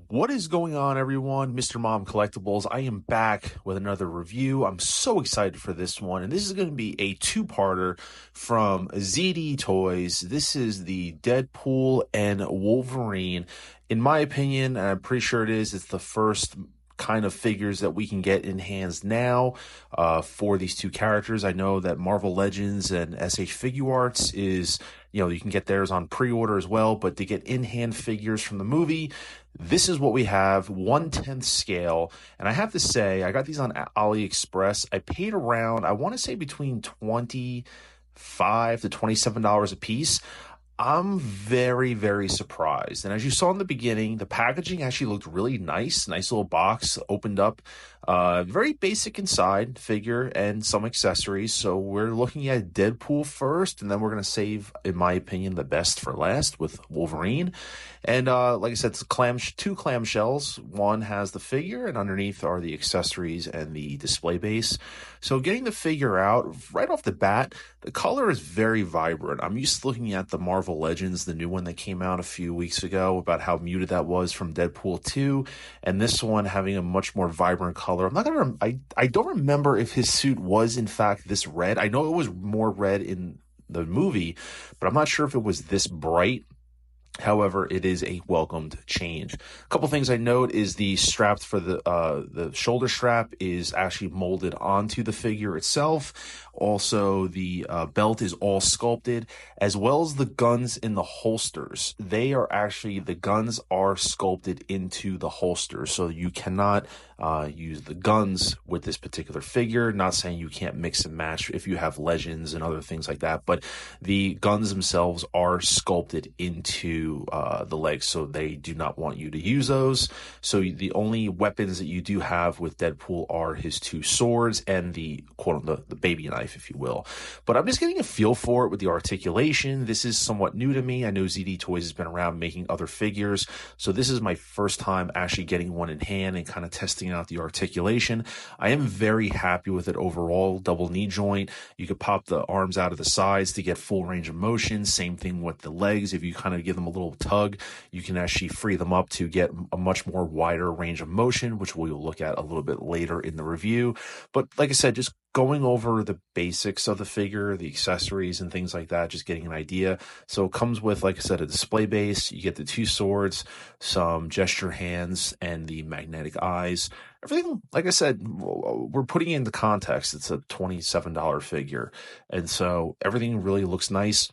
What is going on, everyone? Mr. Mom Collectibles. I am back with another review. I'm so excited for this one, and this is going to be a two-parter from ZD Toys. This is the Deadpool and Wolverine. In my opinion, and I'm pretty sure it is, it's the first kind of figures that we can get in hands now for these two characters. I know that Marvel Legends and SH Figure Arts is, you can get theirs on pre-order as well, but to get in-hand figures from the movie, this is what we have, 1/10 scale. And I have to say, I got these on AliExpress. I paid around, I want to say between $25 to $27 a piece. I'm very, very surprised. And as you saw in the beginning, the packaging actually looked really nice. Nice little box opened up. Very basic inside figure and some accessories. So we're looking at Deadpool first, and then we're going to save, in my opinion, the best for last with Wolverine. And like I said, it's two clamshells. One has the figure, and underneath are the accessories and the display base. So getting the figure out right off the bat, the color is very vibrant. I'm used to looking at the Marvel Legends, the new one that came out a few weeks ago, about how muted that was from Deadpool 2, and this one having a much more vibrant color. I don't remember if his suit was in fact this red. I know it was more red in the movie, but I'm not sure if it was this bright. However, it is a welcomed change. A couple things I note is the straps for the shoulder strap is actually molded onto the figure itself. Also, the belt is all sculpted, as well as the guns in the holsters. The guns are sculpted into the holsters, so you cannot use the guns with this particular figure. Not saying you can't mix and match if you have legends and other things like that, but the guns themselves are sculpted into the legs, so they do not want you to use those. So the only weapons that you do have with Deadpool are his two swords and the the baby knife, if you will. But I'm just getting a feel for it with the articulation. This is somewhat new to me. I know ZD Toys has been around making other figures, so this is my first time actually getting one in hand and kind of testing out the articulation. I am very happy with it overall. Double knee joint. You could pop the arms out of the sides to get full range of motion. Same thing with the legs. If you kind of give them a little tug, you can actually free them up to get a much more wider range of motion, which we'll look at a little bit later in the review. But like I said, just going over the basics of the figure, the accessories and things like that, just getting an idea. So it comes with, like I said, a display base. You get the two swords, some gesture hands, and the magnetic eyes. Everything, like I said, we're putting it into context. It's a $27 figure. And so everything really looks nice.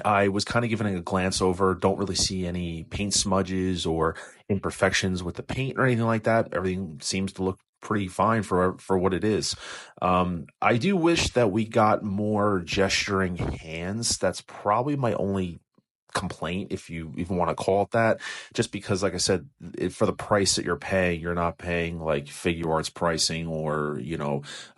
I was kind of giving it a glance over. Don't really see any paint smudges or imperfections with the paint or anything like that. Everything seems to look pretty fine for what it is. I do wish that we got more gesturing hands. That's probably my only complaint, if you even want to call it that, just because, like I said, for the price that you're paying, you're not paying like Figure Arts pricing or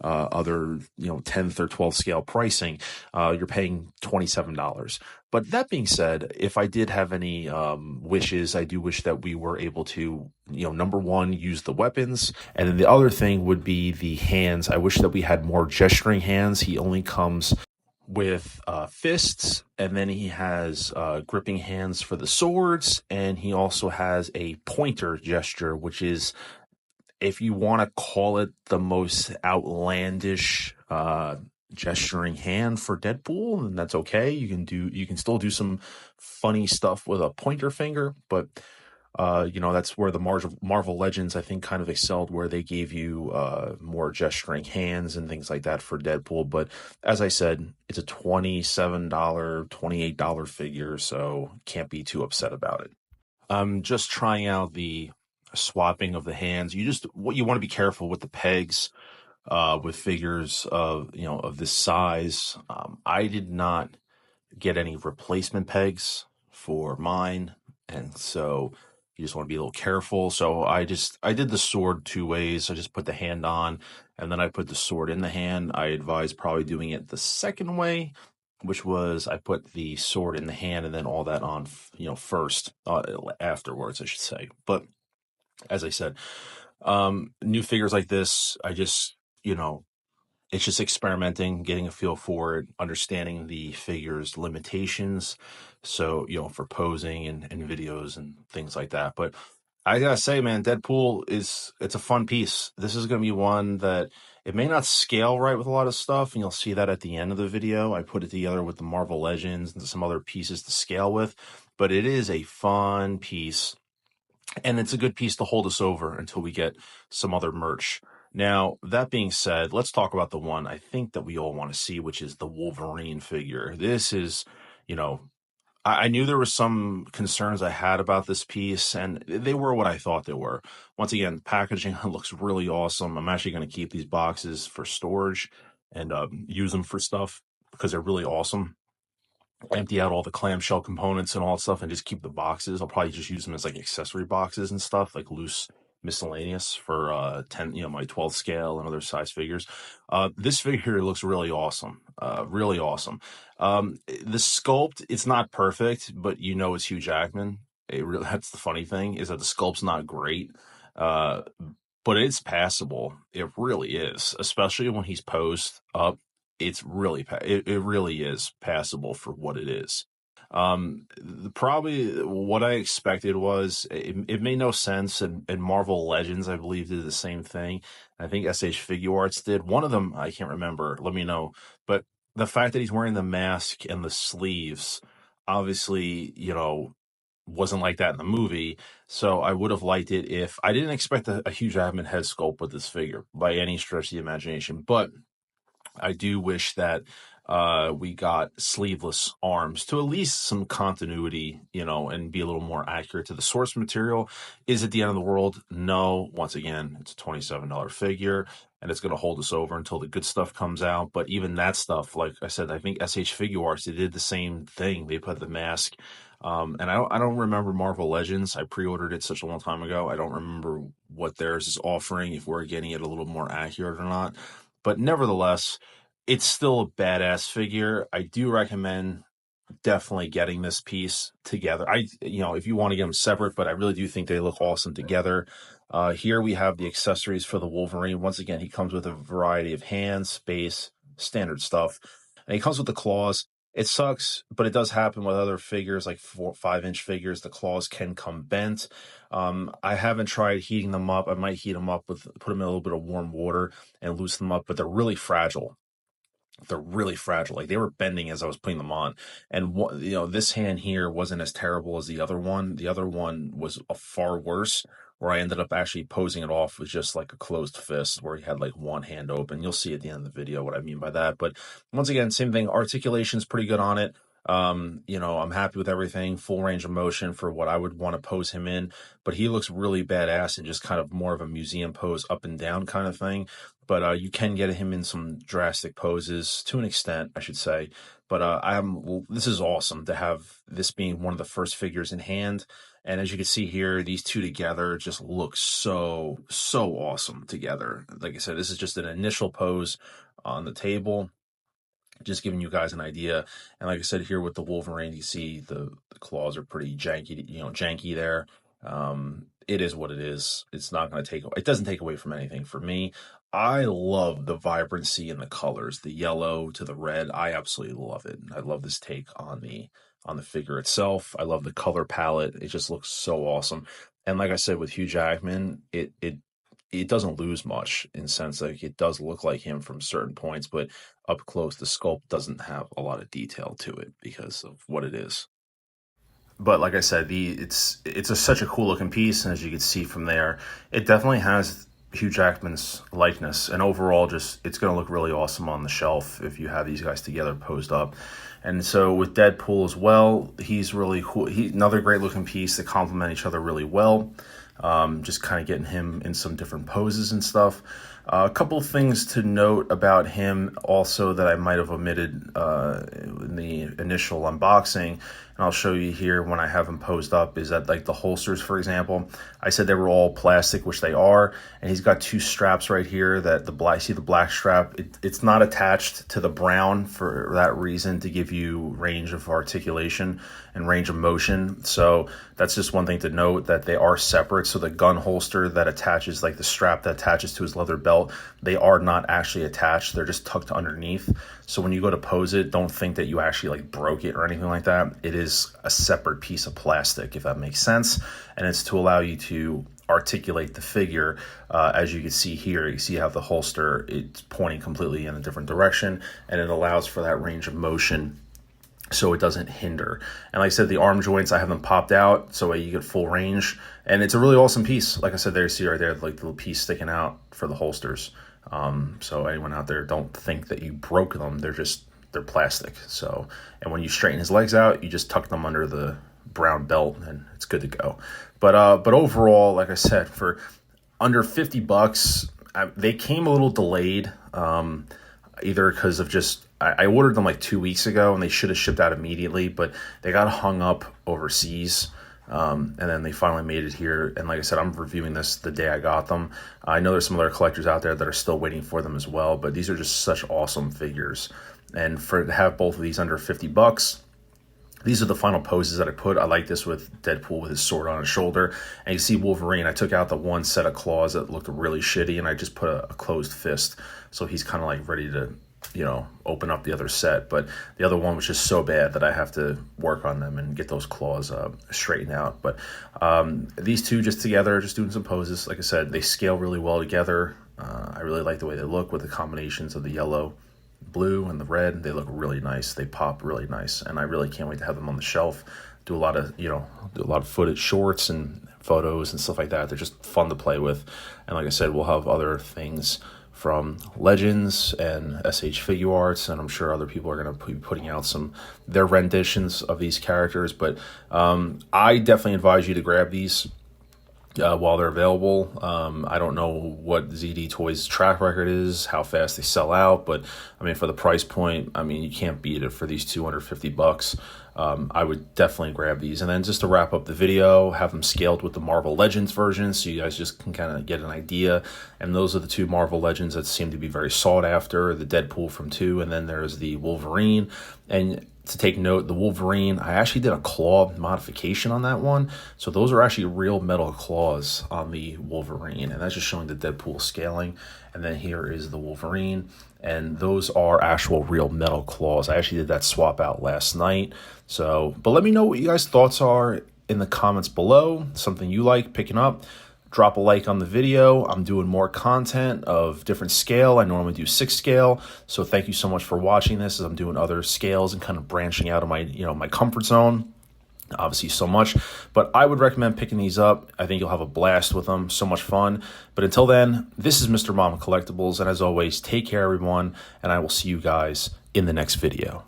other 10th or 12th scale pricing. You're paying $27. But that being said, if I did have any wishes, I do wish that we were able to, number one, use the weapons. And then the other thing would be the hands. I wish that we had more gesturing hands. He only comes with fists, and then he has gripping hands for the swords, and he also has a pointer gesture, which is, if you want to call it, the most outlandish gesturing hand for Deadpool, and that's okay. You can still do some funny stuff with a pointer finger, but that's where the Marvel Legends, I think, kind of excelled, where they gave you more gesturing hands and things like that for Deadpool. But as I said, it's a $27, $28 figure, so can't be too upset about it. I'm just trying out the swapping of the hands. You want to be careful with the pegs with figures of this size. I did not get any replacement pegs for mine, and so you just want to be a little careful. So I did the sword two ways. I just put the hand on, and then I put the sword in the hand. I advise probably doing it the second way, which was I put the sword in the hand and then all that on, first, afterwards, I should say. But as I said, new figures like this, I just, it's just experimenting, getting a feel for it, understanding the figure's limitations. So, for posing and videos and things like that. But I gotta say, man, Deadpool it's a fun piece. This is gonna be one that it may not scale right with a lot of stuff, and you'll see that at the end of the video. I put it together with the Marvel Legends and some other pieces to scale with, but it is a fun piece, and it's a good piece to hold us over until we get some other merch. Now, that being said, let's talk about the one I think that we all want to see, which is the Wolverine figure. This is, you know, I knew there were some concerns I had about this piece, and they were what I thought they were. Once again, packaging looks really awesome. I'm actually going to keep these boxes for storage and use them for stuff because they're really awesome. Empty out all the clamshell components and all that stuff and just keep the boxes. I'll probably just use them as like accessory boxes and stuff, like loose miscellaneous for 10, my 12th scale and other size figures. This figure looks really awesome. Really awesome. The sculpt, it's not perfect, but it's Hugh Jackman. That's the funny thing, is that the sculpt's not great. Uh, but it's passable. It really is, especially when he's posed up. It really is passable for what it is. Probably what I expected was it made no sense, and Marvel Legends, I believe, did the same thing. I think SH Figure Arts did. One of them, I can't remember. Let me know. But the fact that he's wearing the mask and the sleeves, obviously, wasn't like that in the movie. So I would have liked it if I didn't expect a Hugh Jackman head sculpt with this figure by any stretch of the imagination. But I do wish that we got sleeveless arms to at least some continuity, and be a little more accurate to the source material. Is it the end of the world? No. Once again, it's a $27 figure, and it's going to hold us over until the good stuff comes out. But even that stuff, like I said, I think SH Figure Arts, they did the same thing. They put the mask. And I don't remember Marvel Legends. I pre-ordered it such a long time ago. I don't remember what theirs is offering, if we're getting it a little more accurate or not. But nevertheless, it's still a badass figure. I do recommend definitely getting this piece together. If you want to get them separate, but I really do think they look awesome together. Here we have the accessories for the Wolverine. Once again, he comes with a variety of hands, base, standard stuff. And he comes with the claws. It sucks, but it does happen with other figures, like 5-inch figures. The claws can come bent. I haven't tried heating them up. I might heat them up put them in a little bit of warm water and loosen them up, but they're really fragile. They're really fragile. Like, they were bending as I was putting them on. And this hand here wasn't as terrible as the other one. The other one was far worse, where I ended up actually posing it off with just like a closed fist, where he had like one hand open. You'll see at the end of the video what I mean by that. But once again, same thing. Articulation's pretty good on it. I'm happy with everything. Full range of motion for what I would want to pose him in. But he looks really badass and just kind of more of a museum pose, up and down kind of thing. But you can get him in some drastic poses, to an extent, I should say. But this is awesome to have this being one of the first figures in hand. And as you can see here, these two together just look so, so awesome together. Like I said, this is just an initial pose on the table, just giving you guys an idea. And like I said, here with the Wolverine, you see the claws are pretty janky there. It is what it is. It's not going to it doesn't take away from anything for me. I love the vibrancy and the colors, the yellow to the red. I absolutely love it. I love this take on the figure itself. I love the color palette. It just looks so awesome. And like I said, with Hugh Jackman, it doesn't lose much, in sense like it does look like him from certain points, but up close, the sculpt doesn't have a lot of detail to it because of what it is. But like I said, such a cool looking piece, and as you can see from there, it definitely has Hugh Jackman's likeness, and overall, just it's going to look really awesome on the shelf if you have these guys together posed up. And so with Deadpool as well, he's really cool. Another great looking piece that complement each other really well. Just kind of getting him in some different poses and stuff. A couple of things to note about him also that I might have omitted in the initial unboxing, and I'll show you here when I have him posed up, is that like the holsters, for example, I said they were all plastic, which they are, and he's got two straps right here. See the black strap, it's not attached to the brown for that reason, to give you range of articulation and range of motion. So that's just one thing to note, that they are separate. So the gun holster that attaches, like the strap that attaches to his leather belt, they are not actually attached. They're just tucked underneath. So when you go to pose it, don't think that you actually like broke it or anything like that. It is a separate piece of plastic, if that makes sense. And it's to allow you to articulate the figure. As you can see here, you see how the holster, it's pointing completely in a different direction, and it allows for that range of motion so it doesn't hinder. And like I said, the arm joints, I have them popped out so you get full range, and it's a really awesome piece. Like I said, there you see right there, like the little piece sticking out for the holsters. So anyone out there, don't think that you broke them. They're plastic. So, and when you straighten his legs out, you just tuck them under the brown belt and it's good to go. But overall, like I said, for under $50, they came a little delayed, either because of just, I ordered them like 2 weeks ago and they should have shipped out immediately, but they got hung up overseas. And then they finally made it here. And like I said, I'm reviewing this the day I got them. I know there's some other collectors out there that are still waiting for them as well, but these are just such awesome figures. And to have both of these under $50, these are the final poses that I put. I like this with Deadpool with his sword on his shoulder. And you see Wolverine, I took out the one set of claws that looked really shitty, and I just put a closed fist. So he's kind of like ready to, open up the other set. But the other one was just so bad that I have to work on them and get those claws straightened out. But these two just together, just doing some poses. Like I said, they scale really well together. I really like the way they look with the combinations of the yellow, blue, and the red. They look really nice. They pop really nice, and I really can't wait to have them on the shelf. Do a lot of footage, shorts and photos and stuff like that. They're just fun to play with. And like I said, we'll have other things from Legends and SH Figure Arts, and I'm sure other people are going to be putting out their renditions of these characters. But I definitely advise you to grab these while they're available. I don't know what ZD Toys' track record is, how fast they sell out, but I mean, for the price point, I mean, you can't beat it for these $250. I would definitely grab these. And then just to wrap up the video, have them scaled with the Marvel Legends version, so you guys just can kind of get an idea. And those are the two Marvel Legends that seem to be very sought after, the Deadpool from 2, and then there's the Wolverine. And to take note, the Wolverine, I actually did a claw modification on that one. So those are actually real metal claws on the Wolverine, and that's just showing the Deadpool scaling. And then here is the Wolverine, and those are actual real metal claws. I actually did that swap out last night. So, but let me know what you guys' thoughts are in the comments below. Something you like picking up. Drop a like on the video. I'm doing more content of different scale. I normally do 6 scale. So thank you so much for watching this, as I'm doing other scales and kind of branching out of my, my comfort zone. Obviously so much, but I would recommend picking these up. I think you'll have a blast with them. So much fun. But until then, this is Mr. Mom Collectibles. And as always, take care, everyone. And I will see you guys in the next video.